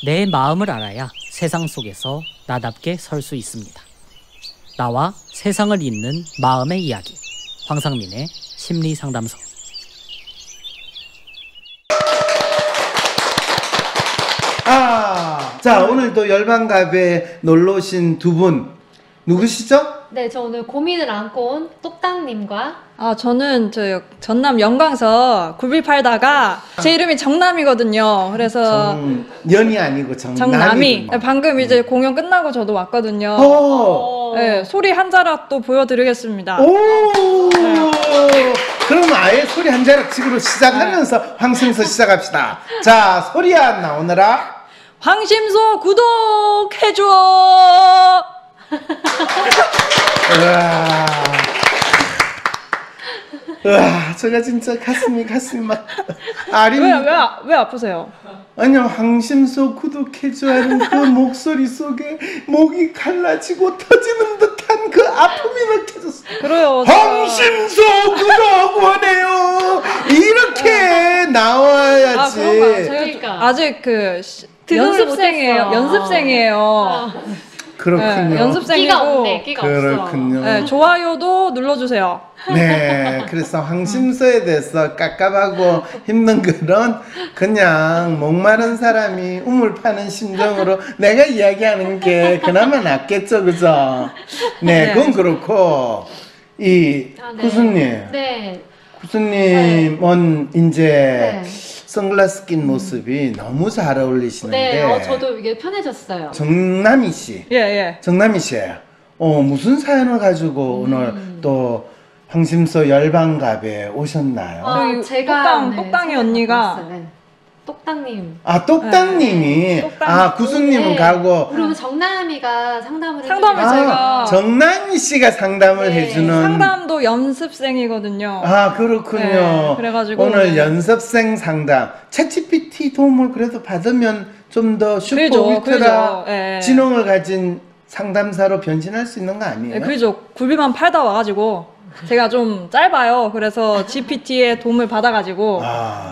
내 마음을 알아야 세상 속에서 나답게 설 수 있습니다. 나와 세상을 잇는 마음의 이야기. 황상민의 심리상담소. 자, 오늘도 열방갑에 놀러 오신 두 분 누구시죠? 네, 저 오늘 고민을 안고 온 똑딱님과 저는 전남 영광서 굴비 팔다가 제 이름이 정남이거든요. 그래서 연이 아니고 정남이. 방금 이제 공연 끝나고 저도 왔거든요. 네, 소리 한 자락 또 보여드리겠습니다. 그럼 아예 소리 한 자락씩으로 시작하면서 황심소 시작합시다. 자, 소리 안 나오느라 황심소 구독해줘. 우와, 제가 진짜 가슴이 막 왜 아프세요? 아니요, 황심소 구독해줘 하는 그 목소리 속에 목이 갈라지고 터지는 듯한 그 아픔이 느껴졌어요. 그래요. 황심소 구독 원해요. 이렇게 나와야지. 제가 아직 연습생이에요. 그렇군요. 네, 연습생이고 끼가 그렇군요. 없어. 네, 좋아요도 눌러주세요. 네, 그래서 황심소에 대해서 깝깝하고 힘든 글은 그냥 목마른 사람이 우물 파는 심정으로 내가 이야기하는 게 그나마 낫겠죠, 그죠? 네, 그건 그렇고 구수님, 구수님은 이제 선글라스 낀 모습이 너무 잘 어울리시는데. 네, 저도 이게 편해졌어요. 정남이 씨. 예. 정남이 씨예요. 무슨 사연을 가지고 오늘 또 황심소 열방갑에 오셨나요? 제가 똑당이 언니가 똑당님. 똑당님이. 구수님은 가고. 그리고 정남이가 상담을 제가 정남이 씨가 상담을 해주는. 상담도 연습생이거든요. 그렇군요. 네, 그래가지고 오늘 연습생 상담. 챗GPT 도움을 그래도 받으면 좀 더 슈퍼울트라 지능을 가진 상담사로 변신할 수 있는 거 아니에요? 네, 그죠. 굴비만 팔다 와가지고 제가 좀 짧아요. 그래서 GPT의 도움을 받아가지고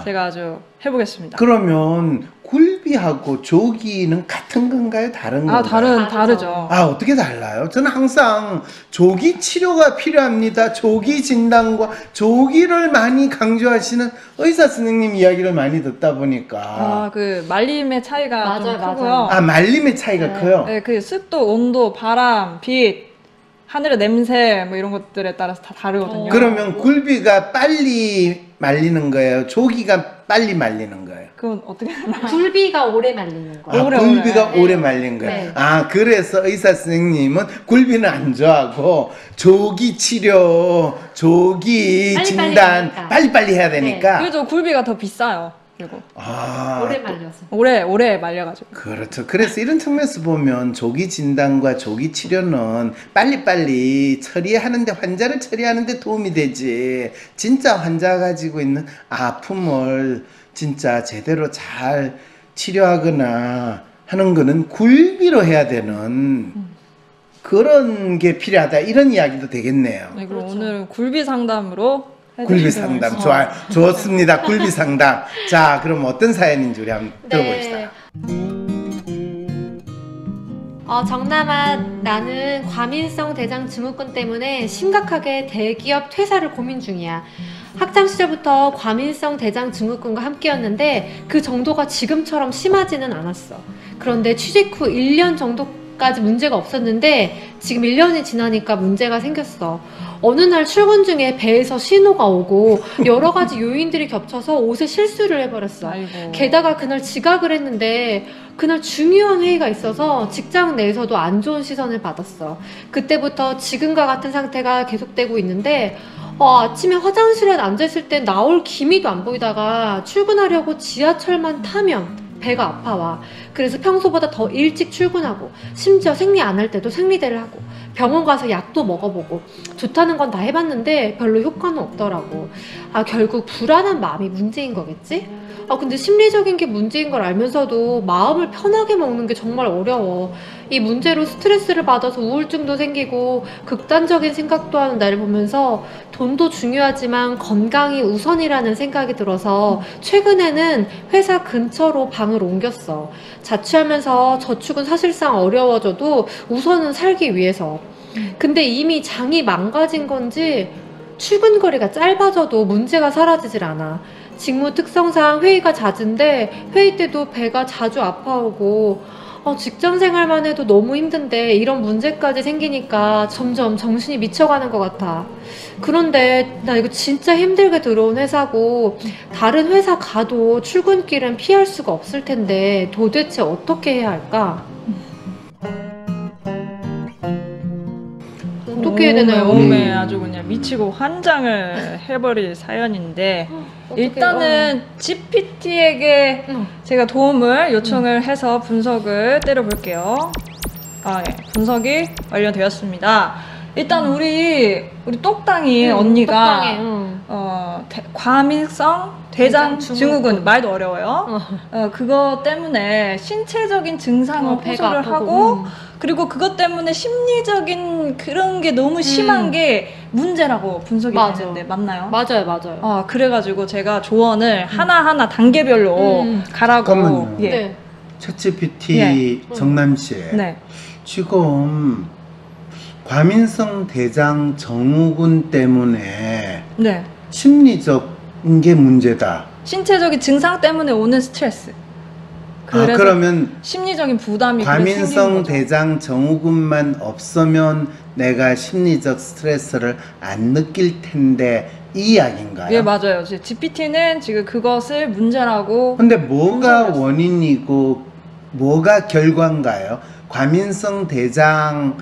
제가 아주 해보겠습니다. 그러면 굴비하고 조기는 같은 건가요? 다른 건가요? 다르죠. 어떻게 달라요? 저는 항상 조기 치료가 필요합니다. 조기 진단과 조기를 많이 강조하시는 의사 선생님 이야기를 많이 듣다 보니까 그 말림의 차이가 좀 크고요. 말림의 차이가 커요? 네, 그 습도, 온도, 바람, 빛, 하늘의 냄새 뭐 이런 것들에 따라서 다 다르거든요. 그러면 굴비가 빨리 말리는 거예요? 조기가 빨리 말리는 거예요? 그건 어떻게 하나요? 굴비가 오래 말리는 거예요. 굴비가 오래 말린 거예요. 네. 그래서 의사 선생님은 굴비는 안 좋아하고 조기 치료, 조기 진단 빨리빨리 해야 되니까. 그래도 굴비가 더 비싸요. 그리고 오래 말려서 오래 말려가지고. 그렇죠. 그래서 이런 측면에서 보면 조기 진단과 조기 치료는 빨리빨리 처리하는데, 환자를 처리하는데 도움이 되지, 진짜 환자가 가지고 있는 아픔을 진짜 제대로 잘 치료하거나 하는 거는 굴비로 해야 되는 그런 게 필요하다, 이런 이야기도 되겠네요. 네, 그럼 오늘은 굴비 상담으로 굴비 상담 좋아요. 좋습니다. 굴비 상담. 자, 그럼 어떤 사연인지 우리 한번 들어봅시다. 정남아, 나는 과민성 대장 증후군 때문에 심각하게 대기업 퇴사를 고민 중이야. 학창 시절부터 과민성 대장 증후군과 함께였는데 그 정도가 지금처럼 심하지는 않았어. 그런데 취직 후 1년 정도까지 문제가 없었는데 지금 1년이 지나니까 문제가 생겼어. 어느 날 출근 중에 배에서 신호가 오고 여러 가지 요인들이 겹쳐서 옷에 실수를 해버렸어. 아이고. 게다가 그날 지각을 했는데 그날 중요한 회의가 있어서 직장 내에서도 안 좋은 시선을 받았어. 그때부터 지금과 같은 상태가 계속되고 있는데 아침에 화장실에 앉아있을 땐 나올 기미도 안 보이다가 출근하려고 지하철만 타면 배가 아파와. 그래서 평소보다 더 일찍 출근하고 심지어 생리 안 할 때도 생리대를 하고 병원 가서 약도 먹어보고 좋다는 건 다 해봤는데 별로 효과는 없더라고. 결국 불안한 마음이 문제인 거겠지? 근데 심리적인 게 문제인 걸 알면서도 마음을 편하게 먹는 게 정말 어려워. 이 문제로 스트레스를 받아서 우울증도 생기고 극단적인 생각도 하는 나를 보면서 돈도 중요하지만 건강이 우선이라는 생각이 들어서 최근에는 회사 근처로 방을 장을 옮겼어. 자취하면서 저축은 사실상 어려워져도 우선은 살기 위해서. 근데 이미 장이 망가진 건지 출근 거리가 짧아져도 문제가 사라지질 않아. 직무 특성상 회의가 잦은데 회의 때도 배가 자주 아파오고 직장 생활만 해도 너무 힘든데 이런 문제까지 생기니까 점점 정신이 미쳐가는 것 같아. 그런데 나 이거 진짜 힘들게 들어온 회사고 다른 회사 가도 출근길은 피할 수가 없을 텐데 도대체 어떻게 해야 할까? 어떻게 해야 되나요? 몸에 아주 그냥 미치고 환장을 해버릴 사연인데 일단은 GPT에게 제가 도움을 요청을 해서 분석을 때려볼게요. 네. 분석이 완료되었습니다. 일단 우리 똑당이 언니가 과민성 대장 증후군 말도 어려워요. 그거 때문에 신체적인 증상을 호소를 하고 그리고 그것 때문에 심리적인 그런 게 너무 심한 게 문제라고 분석이 되는데 맞나요? 맞아요. 그래가지고 제가 조언을 하나하나 단계별로 가라고. 잠깐만요. 네. 챗GPT 정남 씨. 네. 지금 과민성 대장 증후군 때문에 네. 심리적인 게 문제다. 신체적인 증상 때문에 오는 스트레스. 그래서 그러면 심리적인 부담이 과민성 대장 증후군만 없으면 내가 심리적 스트레스를 안 느낄 텐데 이 이야기인가요? 예, 맞아요. GPT는 지금 그것을 문제라고. 근데 뭐가 원인이고 뭐가 결과인가요? 과민성 대장염이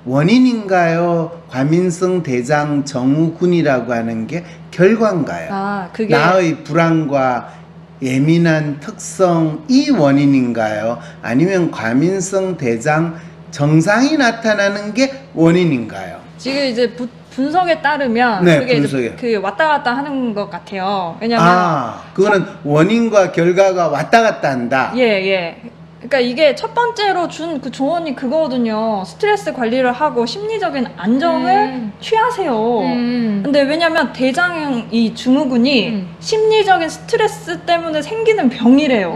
원인인가요? 과민성 대장 증후군이라고 하는 게 결과인가요? 그게 나의 불안과 예민한 특성이 원인인가요? 아니면 과민성 대장 정상이 나타나는 게 원인인가요? 지금 이제 분석에 따르면 네, 그게 분석에. 이제 그 왔다 갔다 하는 것 같아요. 왜냐면 그거는 원인과 결과가 왔다 갔다 한다. 예. 그러니까 이게 첫 번째로 준 그 조언이 그거거든요. 스트레스 관리를 하고 심리적인 안정을 취하세요. 근데 왜냐면 대장 이 증후군이 심리적인 스트레스 때문에 생기는 병이래요.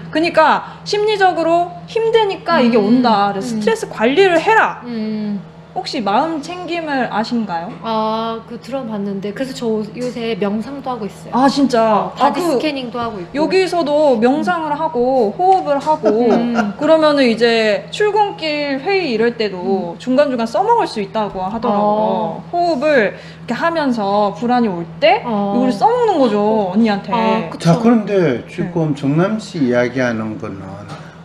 그러니까 심리적으로 힘드니까 이게 온다. 그래서 스트레스 관리를 해라. 혹시 마음 챙김을 아신가요? 그 들어봤는데 그래서 저 요새 명상도 하고 있어요. 진짜. 바디 스캐닝도 하고 있고. 여기서도 명상을 하고 호흡을 하고 그러면은 이제 출근길 회의 이럴 때도 중간중간 써먹을 수 있다고 하더라고요. 호흡을 이렇게 하면서 불안이 올 때 이걸 써먹는 거죠, 언니한테. 자, 그런데 지금 정남 씨 이야기하는 거는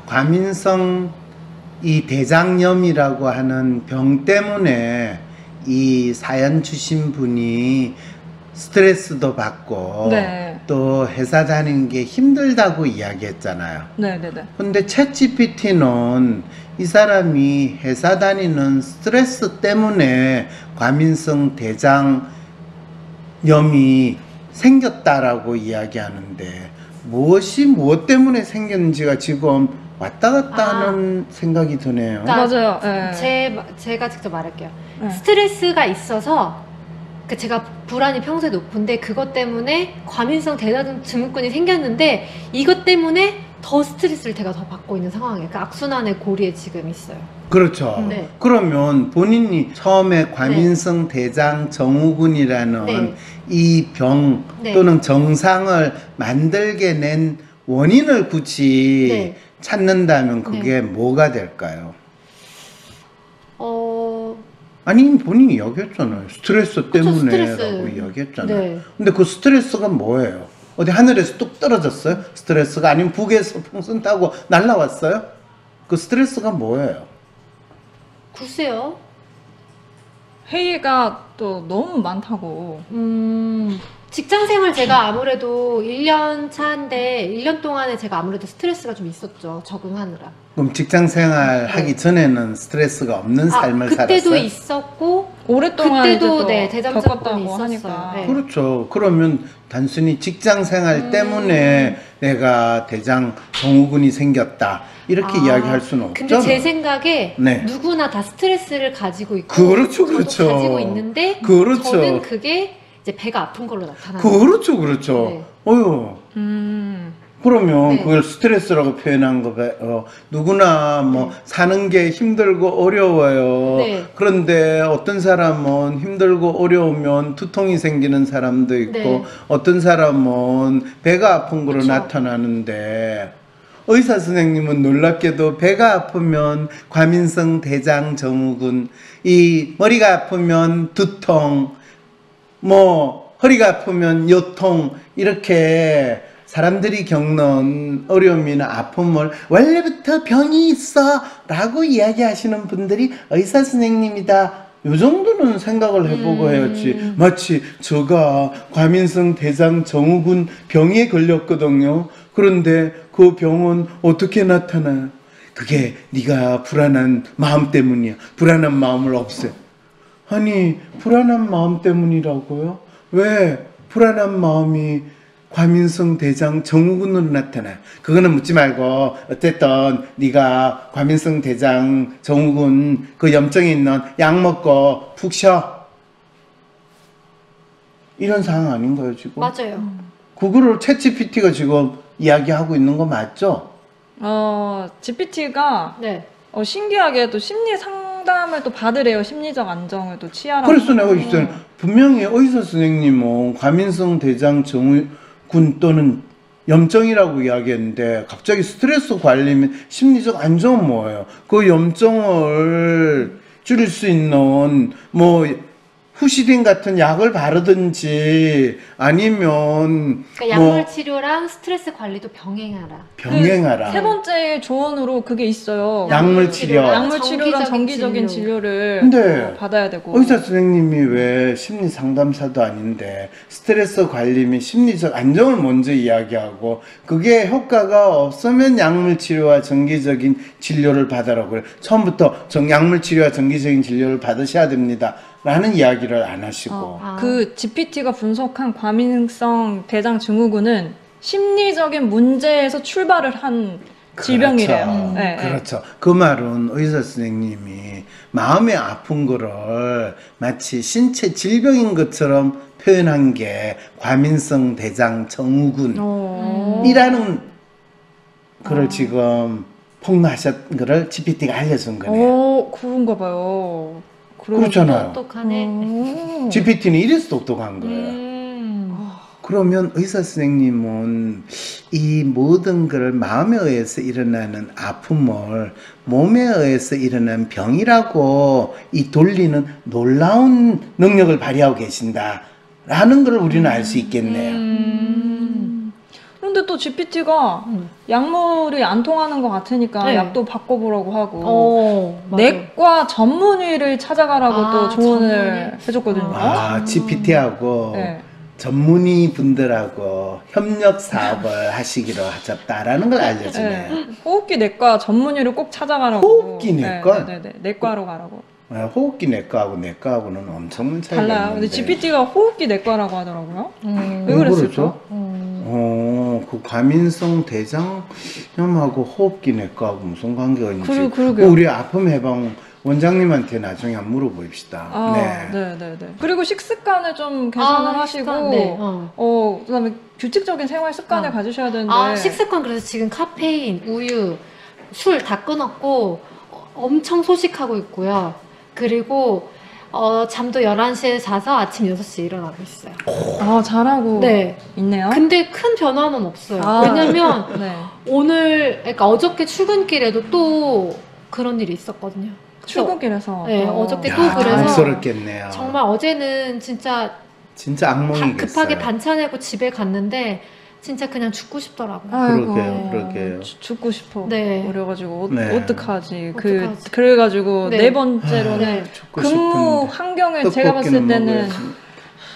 과민성 이 대장염이라고 하는 병 때문에 이 사연 주신 분이 스트레스도 받고 또 회사 다니는 게 힘들다고 이야기했잖아요. 네네네. 근데 챗GPT는 이 사람이 회사 다니는 스트레스 때문에 과민성 대장염이 생겼다라고 이야기하는데 무엇이 무엇 때문에 생겼는지가 지금 왔다 갔다 하는 생각이 드네요. 그러니까 맞아요. 제가 직접 말할게요. 스트레스가 있어서 제가 불안이 평소에 높은데 그것 때문에 과민성 대장 증후군이 생겼는데 이것 때문에 더 스트레스를 제가 더 받고 있는 상황이에요. 그러니까 악순환의 고리에 지금 있어요. 그렇죠. 그러면 본인이 처음에 과민성 대장 증후군이라는 이 병 또는 정상을 만들게 낸 원인을 굳이 찾는다면 그게 뭐가 될까요? 아니 본인이 이야기했잖아요. 스트레스 때문에라고 이야기했잖아요. 근데 그 스트레스가 뭐예요? 어디 하늘에서 뚝 떨어졌어요? 스트레스가 아니면 북에서 풍선 타고 날라왔어요? 그 스트레스가 뭐예요? 글쎄요. 회의가 또 너무 많다고. 직장생활 제가 아무래도 1년 차인데 1년 동안에 제가 아무래도 스트레스가 좀 있었죠. 적응하느라. 그럼 직장생활 하기 전에는 스트레스가 없는 삶을 그때도 살았어요? 그때도 있었고 오랫동안 그때도 대장 증후군이 겪었다고 있었어요. 하니까. 그렇죠. 그러면 단순히 직장생활 때문에 내가 대장 증후군이 생겼다 이렇게 이야기할 수는 없죠. 근데 제 생각에 누구나 다 스트레스를 가지고 있고 그렇죠. 저도 가지고 있는데 저는 그게 이제 배가 아픈 걸로 나타나는 그렇죠. 어휴. 그러면 네. 그걸 스트레스라고 표현한 거 봐요. 누구나 뭐 사는 게 힘들고 어려워요. 네. 그런데 어떤 사람은 힘들고 어려우면 두통이 생기는 사람도 있고 네. 어떤 사람은 배가 아픈 거로 그쵸. 나타나는데 의사 선생님은 놀랍게도 배가 아프면 과민성 대장 증후군, 이 머리가 아프면 두통, 뭐 허리가 아프면 요통, 이렇게 사람들이 겪는 어려움이나 아픔을 원래부터 병이 있어 라고 이야기하시는 분들이 의사 선생님이다, 요 정도는 생각을 해보고 해야지. 마치 제가 과민성 대장 증후군 병에 걸렸거든요. 그런데 그 병은 어떻게 나타나요? 그게 네가 불안한 마음 때문이야. 불안한 마음을 없애. 아니, 불안한 마음 때문이라고요? 왜 불안한 마음이 과민성 대장 증후군으로 나타나요? 그거는 묻지 말고 어쨌든 네가 과민성 대장 증후군 그 염증이 있는 약 먹고 푹 쉬어. 이런 상황 아닌가요 지금? 맞아요. 그거를 챗GPT가 지금 이야기하고 있는 거 맞죠? GPT가 네. 신기하게도 심리 상담을 또 받으래요. 심리적 안정을 또 취하라고. 그래서 내가 있어요. 분명히 의사 선생님은 과민성 대장 증후군 또는 염증이라고 이야기했는데 갑자기 스트레스 관리면 심리적 안정은 뭐예요? 그 염증을 줄일 수 있는 뭐 후시딘 같은 약을 바르든지 아니면 그러니까 약물 치료랑 스트레스 관리도 병행하라. 병행하라. 세 번째 조언으로 그게 있어요. 약물 치료. 약물 치료랑 정기적인 진료. 진료를 근데 받아야 되고. 의사 선생님이 왜 심리 상담사도 아닌데 스트레스 관리 및 심리적 안정을 먼저 이야기하고 그게 효과가 없으면 약물 치료와 정기적인 진료를 받으라고 그래요. 처음부터 약물 치료와 정기적인 진료를 받으셔야 됩니다 라는 이야기를 안 하시고 그 GPT가 분석한 과민성 대장 증후군은 심리적인 문제에서 출발을 한 질병이래요. 그렇죠. 네, 그렇죠. 그 말은 의사 선생님이 마음의 아픈 거를 마치 신체 질병인 것처럼 표현한 게 과민성 대장 증후군이라는 거를 지금 폭로하셨던 거를 GPT가 알려준 거네요. 그런가 봐요. 그렇잖아요. 똑똑하네. GPT는 이래서 똑똑한 거예요. 그러면 의사 선생님은 이 모든 것을 마음에 의해서 일어나는 아픔을 몸에 의해서 일어난 병이라고 이 돌리는 놀라운 능력을 발휘하고 계신다라는 걸 우리는 알 수 있겠네요. 그런데 또 GPT가 약물이 안 통하는 것 같으니까 네. 약도 바꿔보라고 하고 맞아. 내과 전문의를 찾아가라고 또 조언을 전문의? 해줬거든요. GPT하고 네. 전문의 분들하고 협력 사업을 하시기로 하셨다라는 걸 알려주네요. 네. 호흡기 내과 전문의를 꼭 찾아가라고. 호흡기 내과? 네. 내과로 가라고. 호흡기 내과하고 내과하고는 엄청난 차이가 달라요. 있는데. 근데 GPT가 호흡기 내과라고 하더라고요. 왜 왜 그랬을까? 그러죠? 그 과민성 대장염하고 호흡기 내과하고 무슨 관계가 있는지 그러게요. 우리 아픔 해방 원장님한테 나중에 한번 물어봅시다. 네. 네. 그리고 식습관을 좀 개선을 하시고, 네. 그다음에 규칙적인 생활 습관을 가지셔야 되는데. 식습관 그래서 지금 카페인, 우유, 술 다 끊었고 엄청 소식하고 있고요. 그리고 잠도 11시에 자서 아침 6시에 일어나고 있어요. 잘하고 네. 있네요. 근데 큰 변화는 없어요. 아. 왜냐면 네. 그러니까 어저께 출근길에도 또 그런 일이 있었거든요. 출근길에서. 네, 또. 어저께 또 야, 그래서 당황스럽겠네요. 정말 어제는 진짜 악몽이겠어요. 급하게 반차 내고 집에 갔는데 진짜 그냥 죽고 싶더라고요. 아이고, 그러게요. 죽고 싶어. 네. 그래가지고 네. 어떡하지? 어떡하지? 그래가지고 네. 네 번째로는 네. 죽고 근무 싶은데. 환경을 제가 봤을 떡볶이는 때는 먹어야지.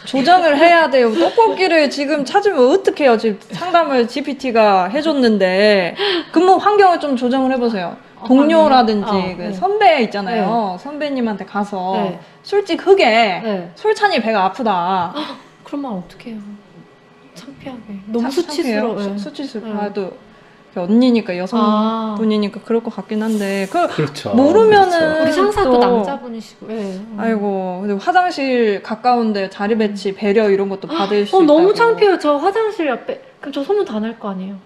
조정을 해야 돼요. 떡볶이를 지금 찾으면 어떡해요? 지금 상담을 GPT가 해줬는데 근무 환경을 좀 조정을 해보세요. 동료라든지 그 네. 선배 있잖아요. 선배님한테 가서 네. 술집 흑에 네. 솔찬이 배가 아프다. 그러면 어떡해요? 창피하게. 너무 수치스러워요. 수치스러워. 네. 또 언니니까 여성분이니까 그럴 것 같긴 한데 그렇죠. 모르면은 그렇죠. 우리 상사도 또 남자분이시고. 네. 아이고 근데 화장실 가까운데 자리 배치 배려 이런 것도 받을 수 있다고. 너무 창피해요. 저 화장실 옆에. 그럼 저 소문 다 날 거 아니에요?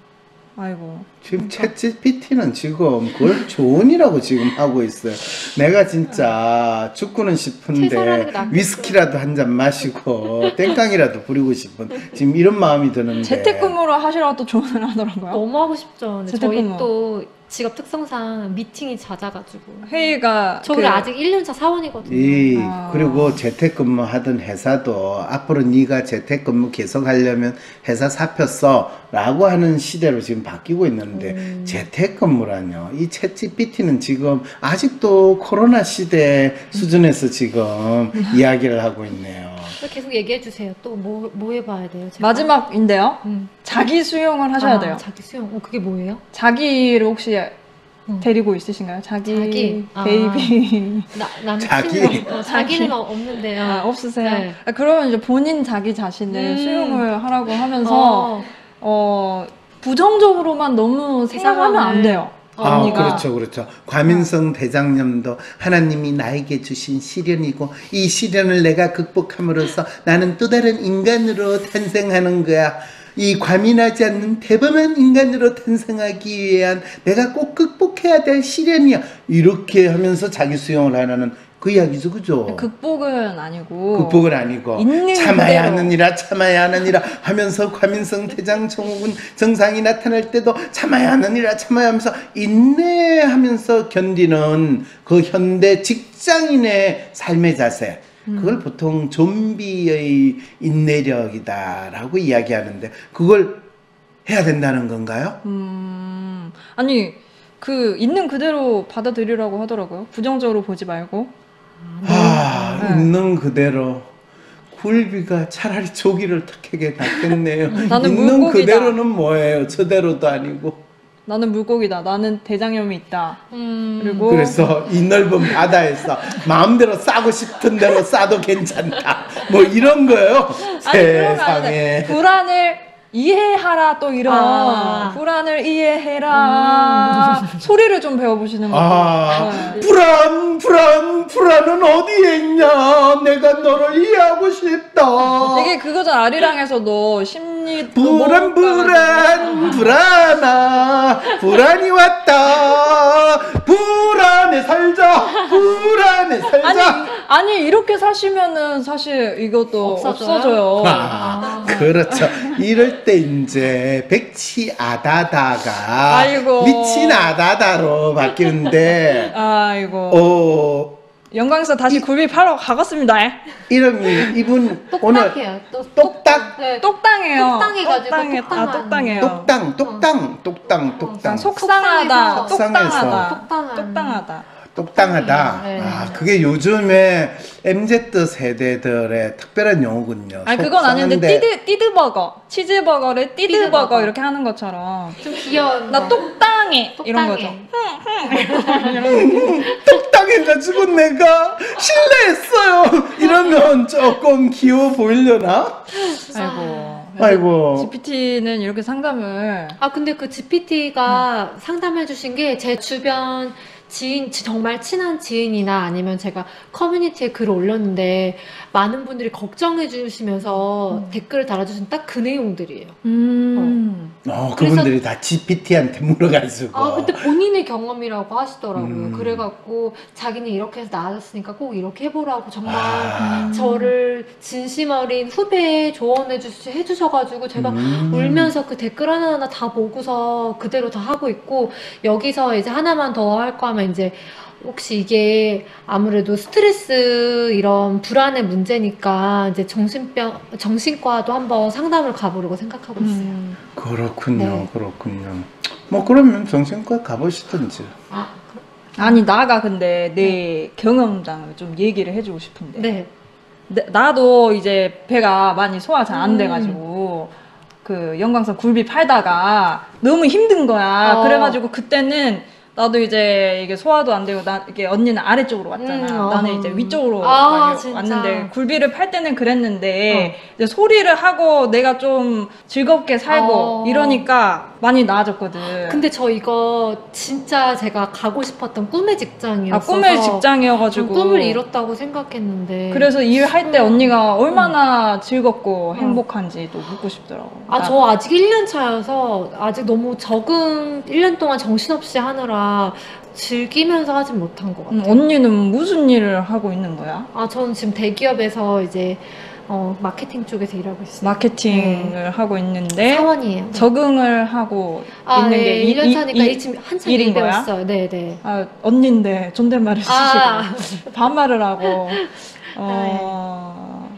아이고. 지금 챗GPT는 지금 그걸 조언이라고 지금 하고 있어요. 내가 진짜 죽고는 최선을 싶은데 하는 게 낫겠어요. 위스키라도 한 잔 마시고 땡깡이라도 부리고 싶은 지금 이런 마음이 드는데. 재택근무를 하시라고 또 조언을 하더라고요. 너무 하고 싶죠. 근데 저희 재택근무. 또 직업 특성상 미팅이 잦아가지고. 회의가 저희 아직 1년차 사원이거든요. 그리고 재택근무 하던 회사도 앞으로 네가 재택근무 계속 하려면 회사 사표 써라고 하는 시대로 지금 바뀌고 있는데 재택근무라뇨. 이 챗GPT는 지금 아직도 코로나 시대 수준에서 지금 이야기를 하고 있네요. 계속 얘기해 주세요. 또 뭐 해봐야 돼요? 제가? 마지막인데요. 자기 수용을 하셔야 돼요. 자기 수용. 그게 뭐예요? 자기를 혹시 데리고 있으신가요? 자기 베이비. 나는 자기? 자기는 없는데요. 없으세요? 네. 그러면 이제 본인 자기 자신을 수용을 하라고 하면서 부정적으로만 너무 생각하면 안 돼요. 언니가. 그렇죠. 과민성 대장염도 하나님이 나에게 주신 시련이고 이 시련을 내가 극복함으로써 나는 또 다른 인간으로 탄생하는 거야. 이 과민하지 않는 대범한 인간으로 탄생하기 위한 내가 꼭 극복해야 될 시련이야. 이렇게 하면서 자기 수용을 하는 그 이야기죠, 그죠? 극복은 아니고. 극복은 아니고 참아야 하느니라 하면서 과민성 대장 증후군 증상이 나타날 때도 참아야 하느니라 하면서 인내하면서 견디는 그 현대 직장인의 삶의 자세. 그걸 보통 좀비의 인내력이다라고 이야기하는데 그걸 해야 된다는 건가요? 아니 있는 그대로 받아들이라고 하더라고요. 부정적으로 보지 말고. 있는 그대로. 굴비가 차라리 조기를 택하게 낫겠네요. 나는 있는 물고기다. 그대로는 뭐예요? 저대로도 아니고. 나는 물고기다. 나는 대장염이 있다. 그리고 그래서 이 넓은 바다에서 마음대로 싸고 싶은 대로 싸도 괜찮다. 뭐 이런 거예요. 세상에. 불안을 이해하라 또 이런 불안을 이해해라 소리를 좀 배워보시는 거죠. 불안은 어디에 있냐? 내가 너를 이해하고 싶다. 이게 그거잖아. 아리랑에서도 심리 불안이 왔다. 불안에 살자. 아니 이렇게 사시면은 사실 이것도 없어져요. 그렇죠. 이럴 때 이제 백치 아다다가 미친 아다다로 바뀌는데 영광에서 다시 굴비 팔러 가겠습니다. 이름이 이분 똑딱해요. 똑딱? 네. 똑당해요. 똑당해가지고 똑당해요. 똑당. 속상하다. 똑당하다. 네. 그게 요즘에 MZ 세대들의 특별한 용어군요. 아니 그건 아닌데 띠드버거, 치즈버거를 띠드버거 이렇게 하는 것처럼 좀 귀여운 나 똑당해 이런 거죠. 똑당해가지고 내가 실례했어요. 이러면 조금 귀여워 보이려나? 아이고. GPT는 이렇게 상담을. 근데 그 GPT가 상담해주신 게 제 주변 지인, 정말 친한 지인이나 아니면 제가 커뮤니티에 글을 올렸는데 많은 분들이 걱정해 주시면서 댓글을 달아주신 딱 그 내용들이에요. 그분들이 다 GPT한테 물어가지고. 근데 본인의 경험이라고 하시더라고요. 그래갖고 자기는 이렇게 해서 나아졌으니까 꼭 이렇게 해보라고 정말 저를 진심 어린 후배에 조언해 해주셔가지고 제가 울면서 그 댓글 하나하나 다 보고서 그대로 다 하고 있고 여기서 이제 하나만 더 할 거 하면 이제 혹시 이게 아무래도 스트레스 이런 불안의 문제니까 이제 정신과도 한번 상담을 가보려고 생각하고 있어요. 그렇군요. 네. 뭐 그러면 정신과 가보시든지. 아니 나가 근데 내 경험담을 좀 얘기를 해주고 싶은데. 네. 나도 이제 배가 많이 소화 잘 안 돼가지고 그 영광선 굴비 팔다가 너무 힘든 거야. 그래가지고 그때는 나도 이제 이게 소화도 안 되고 이게 언니는 아래쪽으로 왔잖아. 나는 이제 위쪽으로 왔는데 굴비를 팔 때는 그랬는데 이제 소리를 하고 내가 좀 즐겁게 살고 이러니까 많이 나아졌거든. 근데 저 이거 진짜 제가 가고 싶었던 꿈의 직장이었어서 꿈의 직장이어가지고 꿈을 이뤘다고 생각했는데 그래서 일할 때 언니가 얼마나 즐겁고 행복한지 또 묻고 싶더라고. 저 아직 1년 차여서 아직 너무 적응 1년 동안 정신없이 하느라 즐기면서 하진 못한 것 같아요. 언니는 무슨 일을 하고 있는 거야? 저는 지금 대기업에서 이제 마케팅 쪽에서 일하고 있어요. 마케팅을 하고 있는데 사원이에요. 적응을 하고 있는 네, 게 1년 차니까 지금 한참 일인 일 거야? 배웠어요. 네네. 언니인데 존댓말을 쓰시고 반말을 하고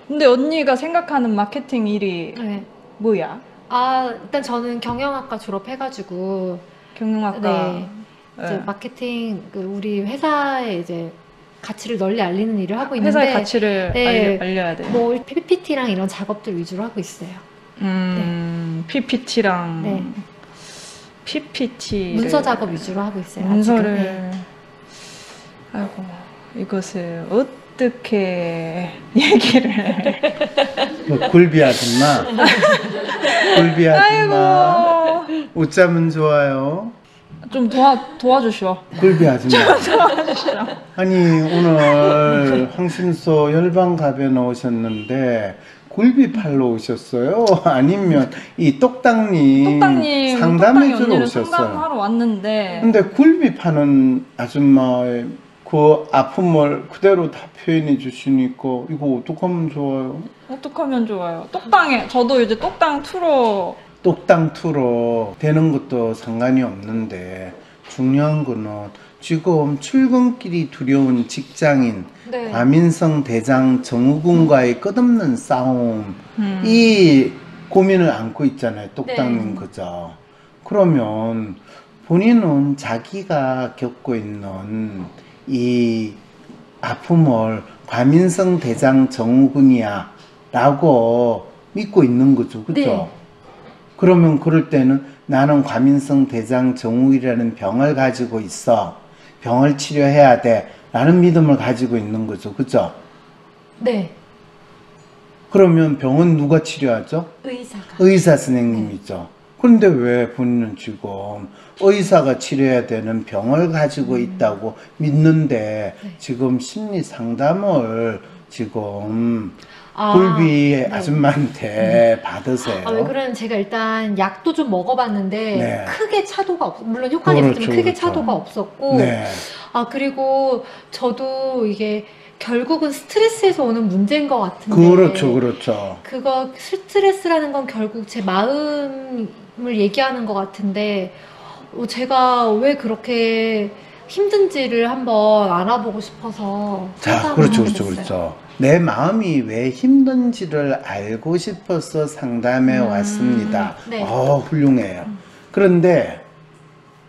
근데 언니가 생각하는 마케팅 일이 네. 뭐야? 일단 저는 경영학과 졸업해가지고 경영학과 네. 이제 마케팅 우리 회사에 이제 가치를 널리 알리는 일을 하고 있는데 회사의 가치를 네. 알려야 돼. 뭐 PPT랑 이런 작업들 위주로 하고 있어요. PPT랑 네. PPT 문서 작업 위주로 하고 있어요. 문서를 네. 아이고 이것을 어떻게 얘기를 굴비 아줌마. 굴비 아줌마. 아이고 웃자면 좋아요. 좀 도와주시오. 굴비 아줌마. 아니 오늘 황심소 열방갑에 나오셨는데 굴비 팔러 오셨어요? 아니면 이 똑딱님 상담해 주러 오셨어요? 상담하러 왔는데 근데 굴비 파는 아줌마의 그 아픔을 그대로 다 표현해 주시니까 이거 어떡하면 좋아요? 어떡하면 좋아요? 똑당에 저도 이제 똑당 투로 똑땅투로 되는 것도 상관이 없는데 중요한 거는 지금 출근길이 두려운 직장인 네. 과민성 대장 증후군과의 끝없는 싸움 이 고민을 안고 있잖아요. 똑땅님 네. 그죠? 그러면 본인은 자기가 겪고 있는 이 아픔을 과민성 대장 증후군이야 라고 믿고 있는 거죠. 그죠? 네. 그러면 그럴 때는 나는 과민성 대장 증후군이라는 병을 가지고 있어. 병을 치료해야 돼. 라는 믿음을 가지고 있는 거죠. 그죠? 네. 그러면 병은 누가 치료하죠? 의사가. 의사 선생님이죠. 그런데 왜 본인은 지금 의사가 치료해야 되는 병을 가지고 있다고 믿는데 네. 지금 심리 상담을 지금 굴비 아줌마한테 받으세요. 왜 그러냐면 제가 일단 약도 좀 먹어봤는데 네. 크게 차도가 물론 효과는 그렇죠, 있었지만 크게 그렇죠. 차도가 없었고 네. 그리고 저도 이게 결국은 스트레스에서 오는 문제인 것 같은데 그렇죠, 그렇죠. 그거 스트레스라는 건 결국 제 마음을 얘기하는 것 같은데 제가 왜 그렇게 힘든지를 한번 알아보고 싶어서 자, 상담을 그렇죠, 하게 그렇죠, 됐어요. 그렇죠. 내 마음이 왜 힘든지를 알고 싶어서 상담해 왔습니다. 네. 훌륭해요. 그런데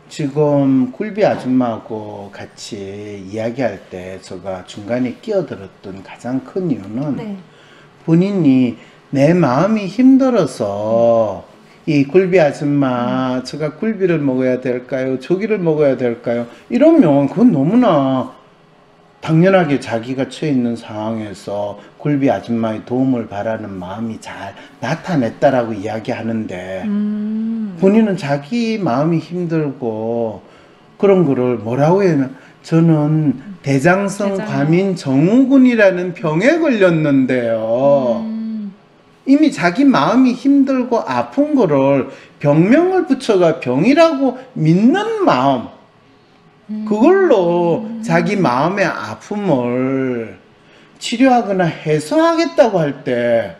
지금 굴비 아줌마하고 같이 이야기할 때 제가 중간에 끼어들었던 가장 큰 이유는 네. 본인이 내 마음이 힘들어서 이 굴비 아줌마 제가 굴비를 먹어야 될까요? 조기를 먹어야 될까요? 이러면 그건 너무나 당연하게 자기가 처해 있는 상황에서 굴비 아줌마의 도움을 바라는 마음이 잘 나타냈다라고 이야기하는데 본인은 자기 마음이 힘들고 그런 거를 뭐라고 해야 하나 저는 대장성 과민 증후군이라는 병에 걸렸는데요. 이미 자기 마음이 힘들고 아픈 거를 병명을 붙여가 병이라고 믿는 마음 그걸로 자기 마음의 아픔을 치료하거나 해소하겠다고 할 때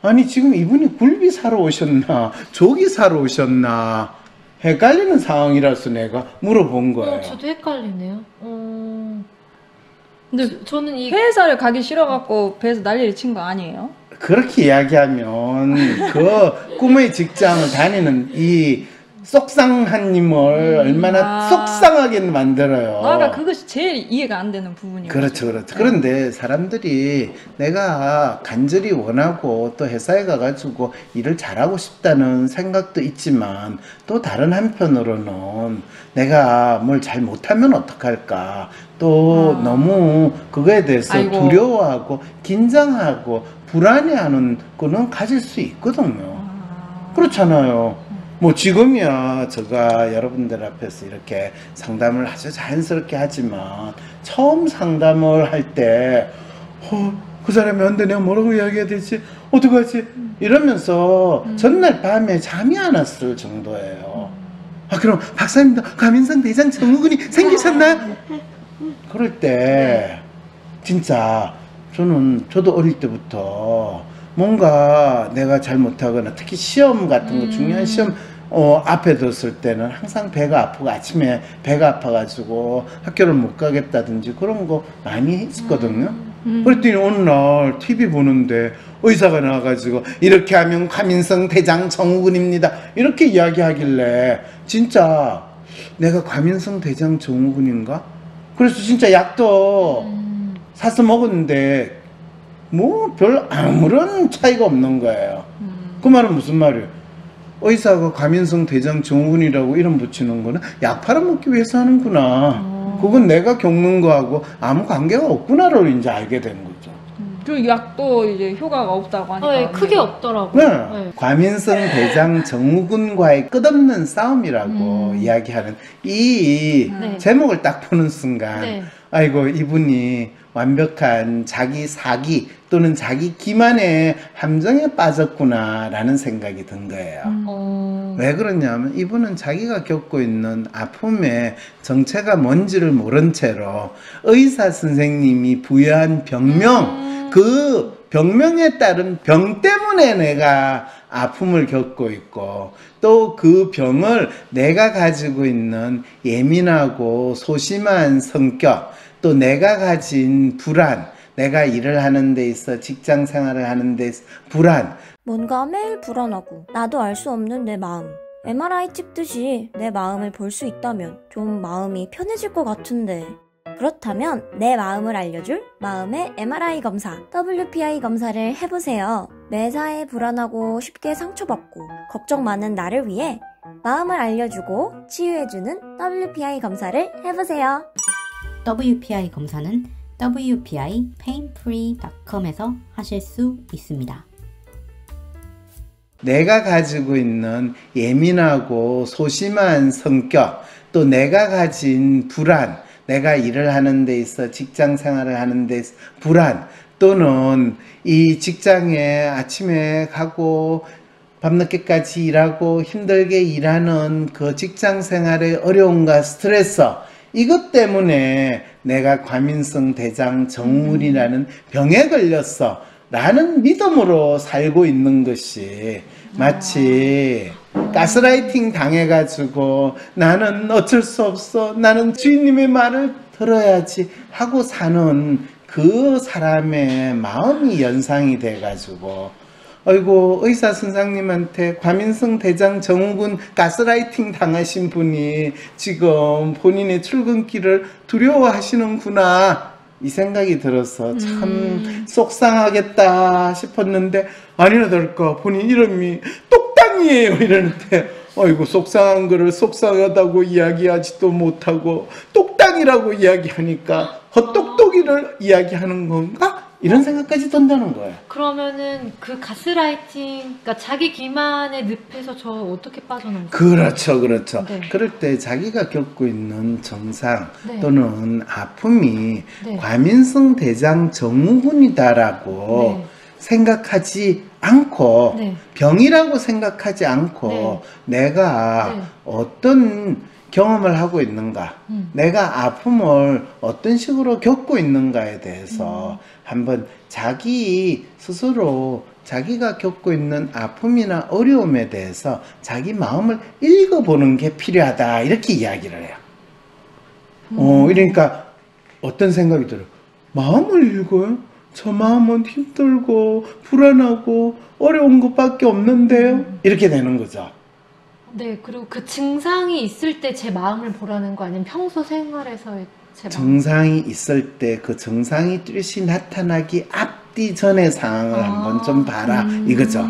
아니 지금 이분이 굴비 사러 오셨나 조기 사러 오셨나 헷갈리는 상황이라서 내가 물어본 거예요. 저도 헷갈리네요. 근데 저는 이 회사를 가기 싫어갖고 배에서 난리를 친 거 아니에요? 그렇게 이야기하면 그 꿈의 직장을 다니는 이 속상한님을 얼마나 속상하게 만들어요. 나가 그것이 제일 이해가 안 되는 부분이에요. 그렇죠, 그렇죠. 그런데 사람들이 내가 간절히 원하고 또 회사에 가가지고 일을 잘하고 싶다는 생각도 있지만 또 다른 한편으로는 내가 뭘 잘 못하면 어떡할까 또 너무 그거에 대해서 아이고. 두려워하고 긴장하고 불안해하는 거는 가질 수 있거든요. 그렇잖아요. 뭐 지금이야 제가 여러분들 앞에서 이렇게 상담을 아주 자연스럽게 하지만 처음 상담을 할 때 그 사람이 안 돼, 내가 뭐라고 이야기해야 되지? 어떡하지? 이러면서 전날 밤에 잠이 안 왔을 정도예요. 그럼 박사님도 과민성 대장 증후군이 생기셨나요? 그럴 때 진짜 저도 어릴 때부터 뭔가 내가 잘못하거나 특히 시험 같은 거 중요한 시험 앞에 뒀을 때는 항상 배가 아프고 아침에 배가 아파가지고 학교를 못 가겠다든지 그런 거 많이 했었거든요. 그랬더니 어느 날 TV 보는데 의사가 나와가지고 이렇게 하면 과민성 대장 증후군입니다 이렇게 이야기하길래 진짜 내가 과민성 대장 증후군인가? 그래서 진짜 약도 사서 먹었는데 뭐 별 아무런 차이가 없는 거예요. 그 말은 무슨 말이에요? 의사가 과민성 대장 증후군이라고 이름 붙이는 거는 약 팔아먹기 위해서 하는구나. 그건 내가 겪는 거하고 아무 관계가 없구나를 이제 알게 된 거죠. 그 약도 이제 효과가 없다고 하니까. 네, 크게 없더라고요. 네. 네. 과민성 대장 증후군과의 끝없는 싸움이라고 이야기하는 이 네. 제목을 딱 보는 순간 네. 아이고 이분이 완벽한 자기 사기 또는 자기 기만의 함정에 빠졌구나 라는 생각이 든 거예요. 왜 그러냐면 이분은 자기가 겪고 있는 아픔의 정체가 뭔지를 모른 채로 의사 선생님이 부여한 병명 그 병명에 따른 병 때문에 내가 아픔을 겪고 있고 또 그 병을 내가 가지고 있는 예민하고 소심한 성격 또 내가 가진 불안 내가 일을 하는 데 있어 직장 생활을 하는 데 있어 불안 뭔가 매일 불안하고 나도 알 수 없는 내 마음 MRI 찍듯이 내 마음을 볼 수 있다면 좀 마음이 편해질 것 같은데 그렇다면 내 마음을 알려줄 마음의 MRI 검사 WPI 검사를 해보세요. 매사에 불안하고 쉽게 상처받고 걱정 많은 나를 위해 마음을 알려주고 치유해주는 WPI 검사를 해보세요. WPI 검사는 wpipainfree.com에서 하실 수 있습니다. 내가 가지고 있는 예민하고 소심한 성격 또 내가 가진 불안 내가 일을 하는 데 있어 직장 생활을 하는 데 있어 불안 또는 이 직장에 아침에 가고 밤늦게까지 일하고 힘들게 일하는 그 직장 생활의 어려움과 스트레스 이것 때문에 내가 과민성 대장 증후군이라는 병에 걸렸어 라는 믿음으로 살고 있는 것이 마치 가스라이팅 당해가지고 나는 어쩔 수 없어 나는 주인님의 말을 들어야지 하고 사는 그 사람의 마음이 연상이 돼가지고 아이고 의사 선생님한테 과민성 대장 증후군 가스라이팅 당하신 분이 지금 본인의 출근길을 두려워하시는구나 이 생각이 들어서 참 속상하겠다 싶었는데 아니나 다를까 본인 이름이 똑땅이에요 이러는데 아이고 속상한 거를 속상하다고 이야기하지도 못하고 똑땅이라고 이야기하니까 헛똑똑이를 이야기하는 건가? 이런 생각까지 든다는 거예요. 그러면은 그 가스라이팅, 그러니까 자기 기만의 늪에서 저 어떻게 빠져나올까요? 그렇죠, 그렇죠. 네. 그럴 때 자기가 겪고 있는 증상 네. 또는 아픔이 네. 과민성 대장 증후군이다라고 네. 생각하지 않고 네. 병이라고 생각하지 않고 내가 네. 어떤 경험을 하고 있는가 내가 아픔을 어떤 식으로 겪고 있는가에 대해서 한번 자기 스스로 자기가 겪고 있는 아픔이나 어려움에 대해서 자기 마음을 읽어보는 게 필요하다 이렇게 이야기를 해요. 그러니까 어떤 생각이 들어요. 마음을 읽어요? 저 마음은 힘들고 불안하고 어려운 것밖에 없는데요? 이렇게 되는 거죠. 네, 그리고 그 증상이 있을 때 제 마음을 보라는 거 아니면 평소 생활에서의 제 마음? 증상이 있을 때 그 증상이 뚜렷이 나타나기 앞뒤 전의 상황을 한번 좀 봐라 이거죠.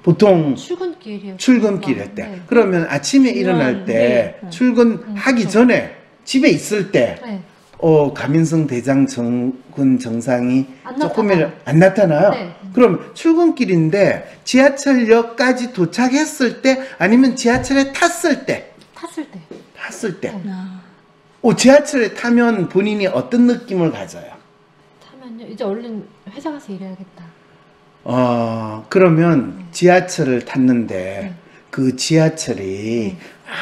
보통 출근길이요. 출근길일 때 네. 그러면 아침에 일어날 때 네. 출근하기 전에 집에 있을 때 네. 과민성 대장 증후군 증상이 안 조금이라도 나타나요. 안 나타나요? 네. 그럼 출근길인데 지하철역까지 도착했을 때 아니면 지하철에 탔을 때 탔을 때. 탔을 때 네. 지하철에 타면 본인이 어떤 느낌을 가져요? 타면요. 이제 얼른 회사 가서 일해야겠다. 그러면 지하철을 탔는데 네. 그 지하철이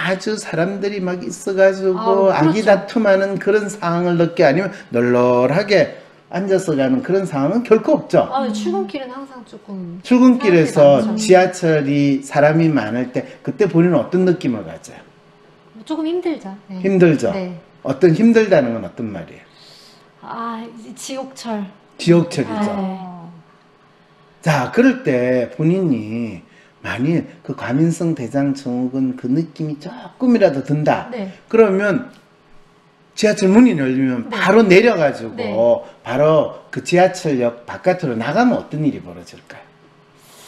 아주 사람들이 막 있어가지고 그렇죠. 아기다툼하는 그런 상황을 느껴 아니면 널널하게 앉아서 가는 그런 상황은 결코 없죠. 출근길은 항상 조금 출근길에서 사람들이 많죠. 지하철이 사람이 많을 때 그때 본인은 어떤 느낌을 가져요? 조금 힘들죠. 네. 힘들죠? 네. 어떤 힘들다는 건 어떤 말이에요? 이제 지옥철. 지옥철이죠. 네. 자, 그럴 때 본인이 만일 그 과민성 대장 증후군 그 느낌이 조금이라도 든다. 네. 그러면 지하철 문이 열리면 네. 바로 내려가지고 네. 바로 그 지하철역 바깥으로 나가면 어떤 일이 벌어질까요?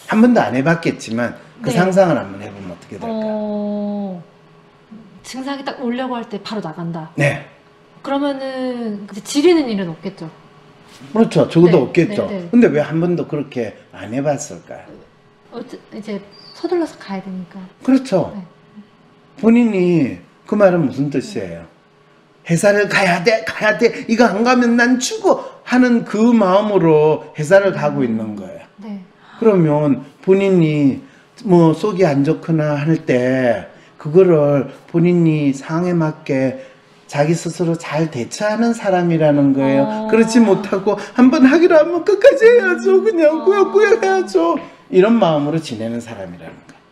한 번도 안 해봤겠지만 그 네. 상상을 한번 해보면 어떻게 될까요? 증상이 딱 오려고 할 때 바로 나간다. 네. 그러면은 이제 지리는 일은 없겠죠. 그렇죠. 적어도 네. 없겠죠. 네, 네. 근데 왜 한 번도 그렇게 안 해봤을까요? 이제 서둘러서 가야 되니까. 그렇죠. 네. 본인이 그 말은 무슨 뜻이에요? 회사를 가야 돼, 이거 안 가면 난 죽어 하는 그 마음으로 회사를 가고 있는 거예요. 네. 그러면 본인이 뭐 속이 안 좋거나 할 때 그거를 본인이 상황에 맞게 자기 스스로 잘 대처하는 사람이라는 거예요. 그렇지 못하고 한번 하기로 하면 끝까지 해야죠. 그냥 꾸역꾸역 해야죠. 이런 마음으로 지내는 사람이라는 거예요.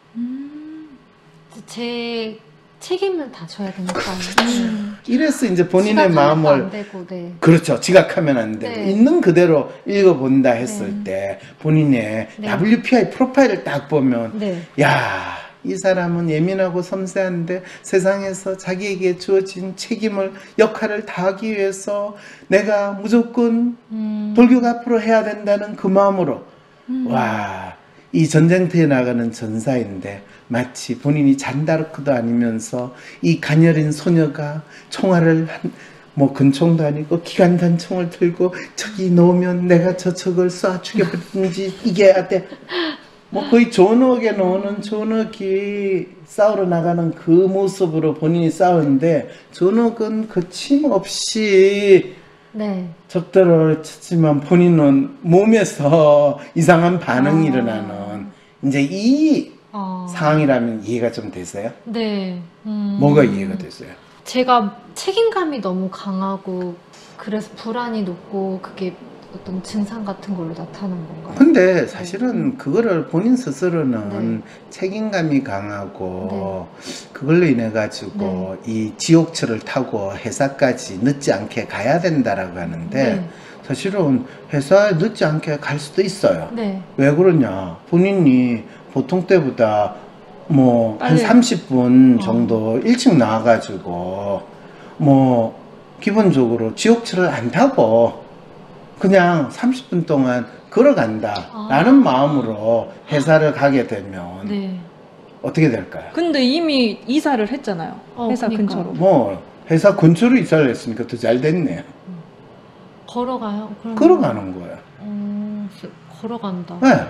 제 책임을 다 져야 되니까. 이래서 이제 본인의 지각하면 마음을 안 되고, 네. 그렇죠. 지각하면 안 되고 네. 있는 그대로 읽어본다 했을 때 본인의 네. WPI 프로파일을 딱 보면 네. 야, 이 사람은 예민하고 섬세한데 세상에서 자기에게 주어진 책임을 역할을 다하기 위해서 내가 무조건 돌격 앞으로 해야 된다는 그 마음으로 와, 이 전쟁터에 나가는 전사인데 마치 본인이 잔다르크도 아니면서 이 가녀린 소녀가 총알을 뭐 근총도 아니고 기관단총을 들고 저기 놓으면 내가 저 적을 쏴 죽여버리든지 이겨야 돼. 뭐 거의 존윅에 나오는 존윅이 싸우러 나가는 그 모습으로 본인이 싸우는데 존윅은 거침없이 네. 적들을 치지만 본인은 몸에서 이상한 반응이 일어나는 이제 이 상황이라면 이해가 좀 되세요? 네. 뭐가 이해가 되세요? 제가 책임감이 너무 강하고 그래서 불안이 높고 그게 어떤 증상 같은 걸로 나타나는 건가요? 근데 사실은 그거를 본인 스스로는 네. 책임감이 강하고 그걸로 인해 가지고 이 지옥철을 타고 회사까지 늦지 않게 가야 된다라고 하는데 네. 사실은 회사에 늦지 않게 갈 수도 있어요. 네. 왜 그러냐? 본인이 보통 때보다 뭐 한 빨리. 30분 정도 일찍 나와가지고 뭐 기본적으로 지옥철을 안 타고 그냥 30분 동안 걸어간다 라는 마음으로 회사를 가게 되면 네. 어떻게 될까요? 근데 이미 이사를 했잖아요. 회사 그러니까. 근처로. 뭐 회사 근처로 이사를 했으니까 더 잘 됐네요. 걸어가요? 그러면? 걸어가는 거예요. 걸어간다. 네.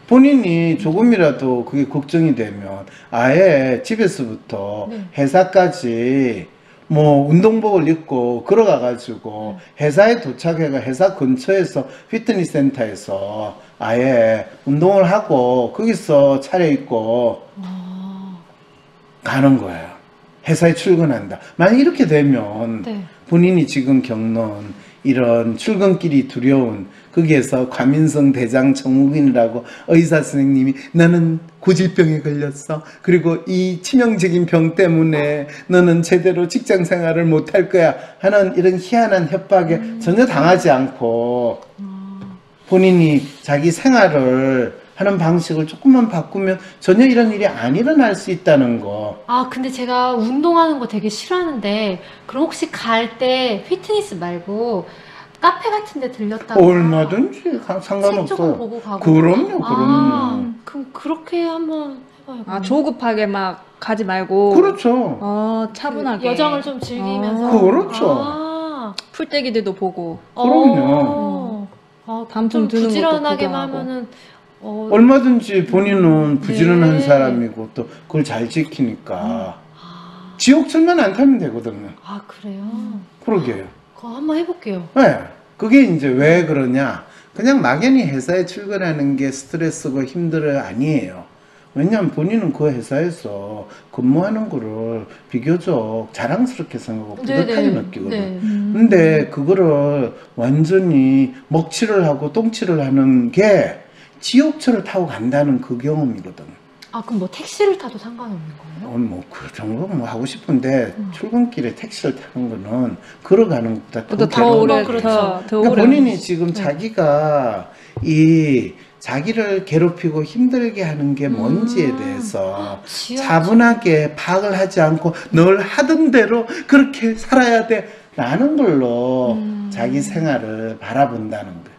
본인이 조금이라도 그게 걱정이 되면 아예 집에서부터 네. 회사까지 뭐 운동복을 입고 걸어가가지고 회사에 도착해가 회사 근처에서 피트니스 센터에서 아예 운동을 하고 거기서 차려입고 가는 거예요. 회사에 출근한다. 만약 이렇게 되면 네. 본인이 지금 겪는 이런 출근길이 두려운 거기에서 과민성 대장 증후군이라고 의사 선생님이 나는 고질병에 걸렸어. 그리고 이 치명적인 병 때문에 너는 제대로 직장 생활을 못할 거야 하는 이런 희한한 협박에 전혀 당하지 않고 본인이 자기 생활을 하는 방식을 조금만 바꾸면 전혀 이런 일이 안 일어날 수 있다는 거. 근데 제가 운동하는 거 되게 싫어하는데 그럼 혹시 갈 때 피트니스 말고 카페 같은 데 들렸다가 얼마든지 책 조금 상관없어요. 보고 가고. 그럼요. 그럼 그렇게 한번 해봐요. 조급하게 막 가지 말고. 그렇죠. 차분하게. 여정을 좀 즐기면서. 그렇죠. 풀떼기들도 보고. 그럼요. 담 좀 좀 드는 것도 부지런하게만 구경하고. 하면은 얼마든지 본인은 부지런한 네. 사람이고 또 그걸 잘 지키니까 지옥철만 안 타면 되거든요. 아, 그래요? 그러게요. 그거 한번 해볼게요. 네. 그게 이제 왜 그러냐. 그냥 막연히 회사에 출근하는 게 스트레스고 힘들어요. 아니에요. 왜냐하면 본인은 그 회사에서 근무하는 거를 비교적 자랑스럽게 생각하고 뿌듯하게 느끼거든. 네. 근데 그거를 완전히 먹칠을 하고 똥칠을 하는 게 지옥철을 타고 간다는 그 경험이거든. 아, 그럼 뭐 택시를 타도 상관없는 거예요? 뭐 그 정도 뭐 하고 싶은데 출근길에 택시를 타는 거는 걸어가는 것보다 더 더 오래, 그렇죠. 더 그러니까 오래. 본인이 지금 자기가 이 자기를 괴롭히고 힘들게 하는 게 뭔지에 대해서 차분하게 파악을 하지 않고 널 하던 대로 그렇게 살아야 돼 라는 걸로 자기 생활을 바라본다는 거예요.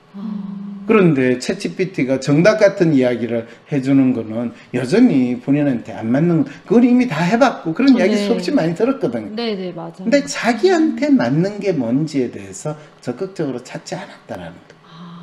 그런데 챗GPT가 정답 같은 이야기를 해주는 거는 여전히 본인한테 안 맞는 거. 그걸 이미 다 해봤고 그런 이야기 수없이 많이 들었거든요. 네네, 맞아요. 근데 자기한테 맞는 게 뭔지에 대해서 적극적으로 찾지 않았다라는 거.